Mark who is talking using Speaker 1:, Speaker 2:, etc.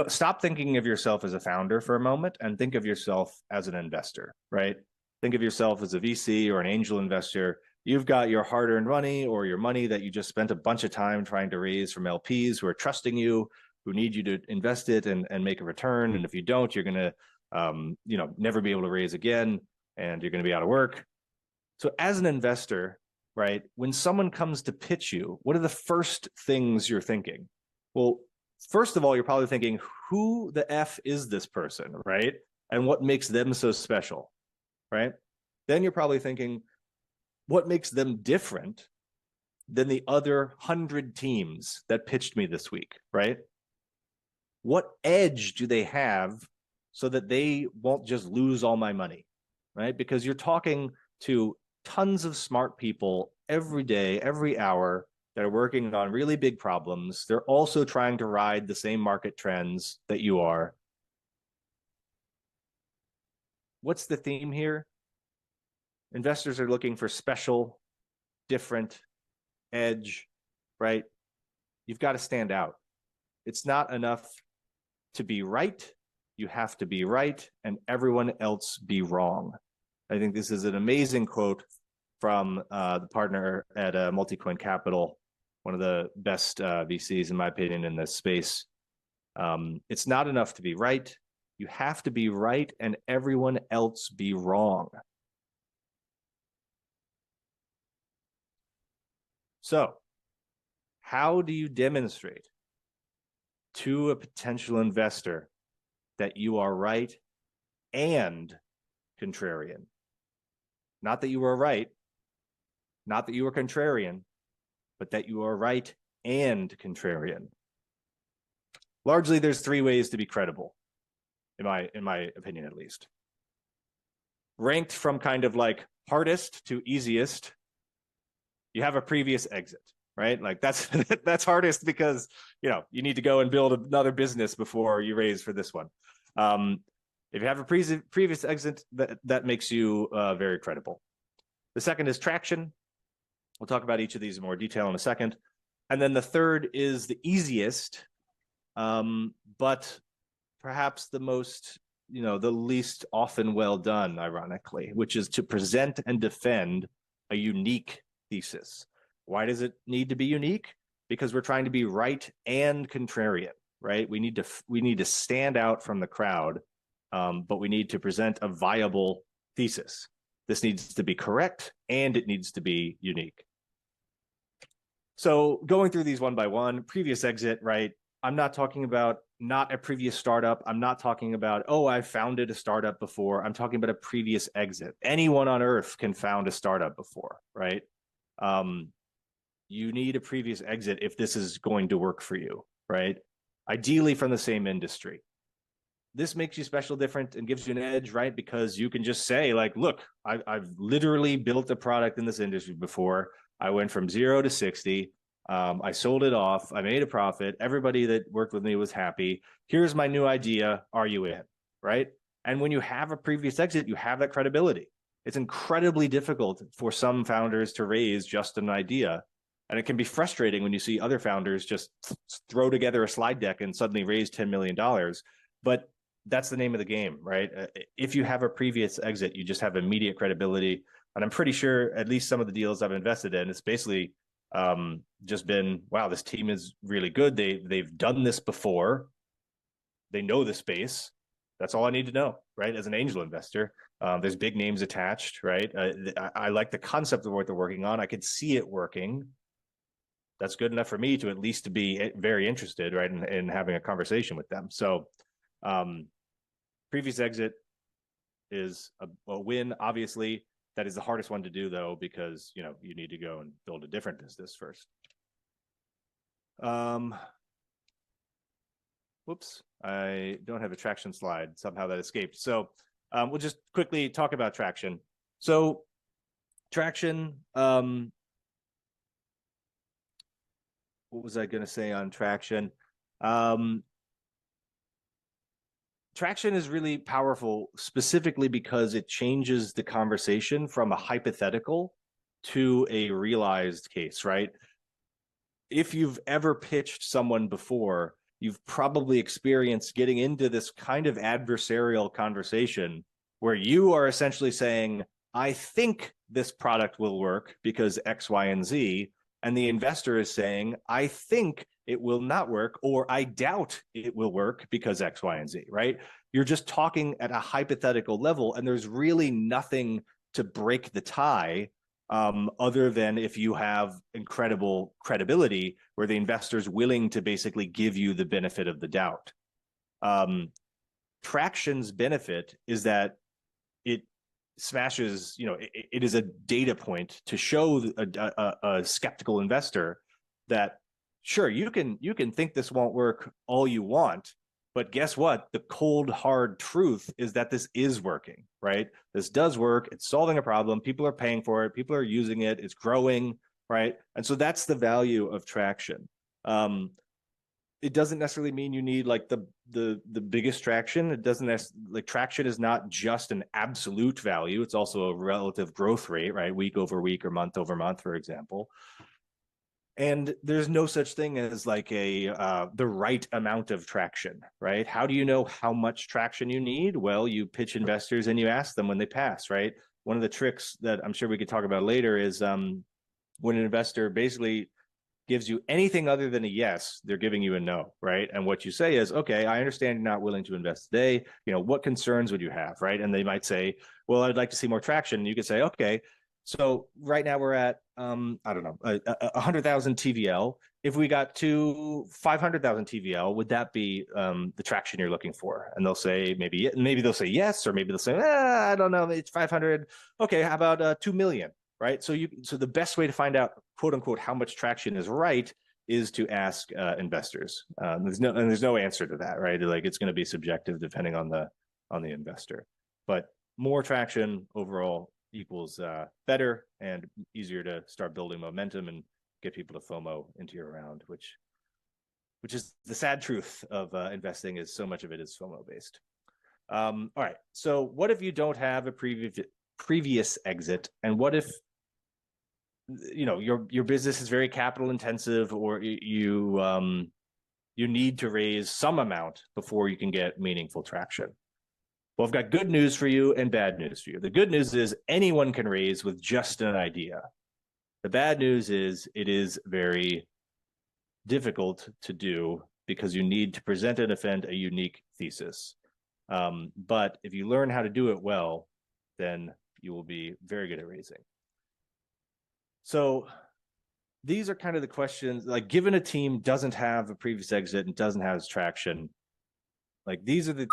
Speaker 1: stop thinking of yourself as a founder for a moment and think of yourself as an investor, right? Think of yourself as a VC or an angel investor. You've got your hard-earned money or your money that you just spent a bunch of time trying to raise from LPs who are trusting you, who need you to invest it and make a return. And if you don't, you're going to, never be able to raise again, and you're going to be out of work. So as an investor, right, when someone comes to pitch you, what are the first things you're thinking? Well, first of all, you're probably thinking, who the F is this person, right? And what makes them so special, right? Then you're probably thinking, what makes them different than the other 100 teams that pitched me this week, right? What edge do they have so that they won't just lose all my money, right? Because you're talking to tons of smart people every day, every hour, that are working on really big problems. They're also trying to ride the same market trends that you are. What's the theme here? Investors are looking for special, different, edge, right? You've got to stand out. It's not enough to be right. You have to be right, and everyone else be wrong. I think this is an amazing quote from the partner at Multicoin Capital, one of the best VCs, in my opinion, in this space. It's not enough to be right. You have to be right and everyone else be wrong. So, how do you demonstrate to a potential investor that you are right and contrarian? Not that you are right, not that you are contrarian, but that you are right and contrarian. Largely, there's three ways to be credible, in my opinion, at least. Ranked from kind of like hardest to easiest, you have a previous exit, right? Like that's that's hardest because you need to go and build another business before you raise for this one. If you have a previous exit, that makes you very credible. The second is traction. We'll talk about each of these in more detail in a second. And then the third is the easiest, but perhaps the most, the least often well done, ironically, which is to present and defend a unique thesis. Why does it need to be unique? Because we're trying to be right and contrarian, right? We need to stand out from the crowd, but we need to present a viable thesis. This needs to be correct and it needs to be unique. So going through these one by one, previous exit, right? I'm not talking about not a previous startup. I'm not talking about, oh, I founded a startup before. I'm talking about a previous exit. Anyone on earth can found a startup before, right? You need a previous exit if this is going to work for you, right? Ideally from the same industry. This makes you special, different, and gives you an edge, right? Because you can just say, like, look, I've literally built a product in this industry before. I went from 0 to 60. I sold it off. I made a profit. Everybody that worked with me was happy. Here's my new idea. Are you in? Right? And when you have a previous exit, you have that credibility. It's incredibly difficult for some founders to raise just an idea. And it can be frustrating when you see other founders just throw together a slide deck and suddenly raise $10 million. But that's the name of the game, right? If you have a previous exit, you just have immediate credibility. And I'm pretty sure at least some of the deals I've invested in, it's basically just been, wow, this team is really good. They've done this before. They know the space. That's all I need to know, right? As an angel investor, there's big names attached, right? I like the concept of what they're working on. I could see it working. That's good enough for me to at least be very interested, right, in having a conversation with them. So previous exit is a win. Obviously, that is the hardest one to do, though, because you need to go and build a different business first. Whoops, I don't have a traction slide. Somehow that escaped. So we'll just quickly talk about traction. So traction, what was I going to say on traction? Traction is really powerful, specifically because it changes the conversation from a hypothetical to a realized case, right? If you've ever pitched someone before you've probably experienced getting into this kind of adversarial conversation where you are essentially saying, I think this product will work because X, Y, and Z. And the investor is saying, I think it will not work, or I doubt it will work because X, Y, and Z, right? You're just talking at a hypothetical level, and there's really nothing to break the tie other than if you have incredible credibility where the investor's willing to basically give you the benefit of the doubt. Traction's benefit is that it smashes, it is a data point to show a skeptical investor that, sure, you can think this won't work all you want, but guess what? The cold, hard truth is that this is working, right? This does work. It's solving a problem. People are paying for it. People are using it. It's growing, right? And so that's the value of traction. It doesn't necessarily mean you need like the biggest traction. It doesn't like traction is not just an absolute value. It's also a relative growth rate, right? Week over week or month over month, for example. And there's no such thing as like the right amount of traction, right? How do you know how much traction you need? Well, you pitch investors and you ask them when they pass, right? One of the tricks that I'm sure we could talk about later is when an investor basically gives you anything other than a yes, they're giving you a no, right? And what you say is, okay, I understand you're not willing to invest today. What concerns would you have, right? And they might say, well, I'd like to see more traction. And you could say, okay, so right now we're at, I don't know, 100,000 TVL. If we got to 500,000 TVL, would that be the traction you're looking for? And they'll say, maybe they'll say yes, or maybe they'll say, I don't know, it's 500. Okay, how about 2 million? Right. So the best way to find out, quote unquote, how much traction is right is to ask investors. There's no answer to that, right? Like it's going to be subjective depending on the investor. But more traction overall equals better and easier to start building momentum and get people to FOMO into your round, which is the sad truth of investing, is so much of it is FOMO based. All right. So what if you don't have a previous exit, and what if your business is very capital intensive, or you need to raise some amount before you can get meaningful traction? Well, I've got good news for you and bad news for you. The good news is anyone can raise with just an idea. The bad news is it is very difficult to do because you need to present and defend a unique thesis. But if you learn how to do it well, then you will be very good at raising. So these are kind of the questions, like given a team doesn't have a previous exit and doesn't have its traction, like these are the